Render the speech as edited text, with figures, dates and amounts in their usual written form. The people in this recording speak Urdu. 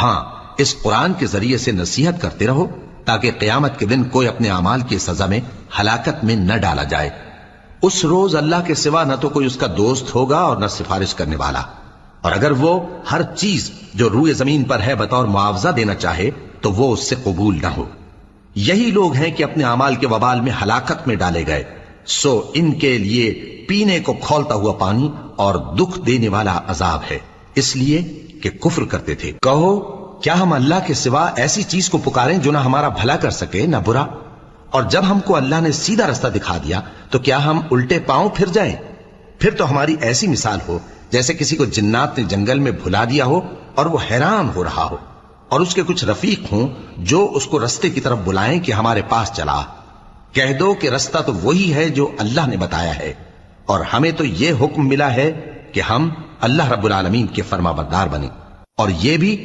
ہاں اس قرآن کے ذریعے سے نصیحت کرتے رہو تاکہ قیامت کے دن کوئی اپنے اعمال کی سزا میں ہلاکت میں نہ ڈالا جائے۔ اس روز اللہ کے سوا نہ تو کوئی اس کا دوست ہوگا اور نہ سفارش کرنے والا، اور اگر وہ ہر چیز جو روئے زمین پر ہے بطور معاوضہ دینا چاہے تو وہ اس سے قبول نہ ہو۔ یہی لوگ ہیں کہ اپنے اعمال کے وبال میں ہلاکت میں ڈالے گئے، سو ان کے لیے پینے کو کھولتا ہوا پانی اور دکھ دینے والا عذاب ہے، اس لیے کہ کفر کرتے تھے۔ کہو کیا ہم اللہ کے سوا ایسی چیز کو پکاریں جو نہ ہمارا بھلا کر سکے نہ برا؟ اور جب ہم کو اللہ نے سیدھا رستہ دکھا دیا تو کیا ہم الٹے پاؤں پھر جائیں؟ پھر تو ہماری ایسی مثال ہو جیسے کسی کو جنات نے جنگل میں بھلا دیا ہو اور وہ حیران ہو رہا ہو، اور اس کے کچھ رفیق ہوں جو اس کو رستے کی طرف بلائیں کہ ہمارے پاس چلا۔ کہہ دو کہ رستہ تو وہی ہے جو اللہ نے بتایا ہے، اور ہمیں تو یہ حکم ملا ہے کہ ہم اللہ رب العالمین کے فرما بردار بنیں، اور یہ بھی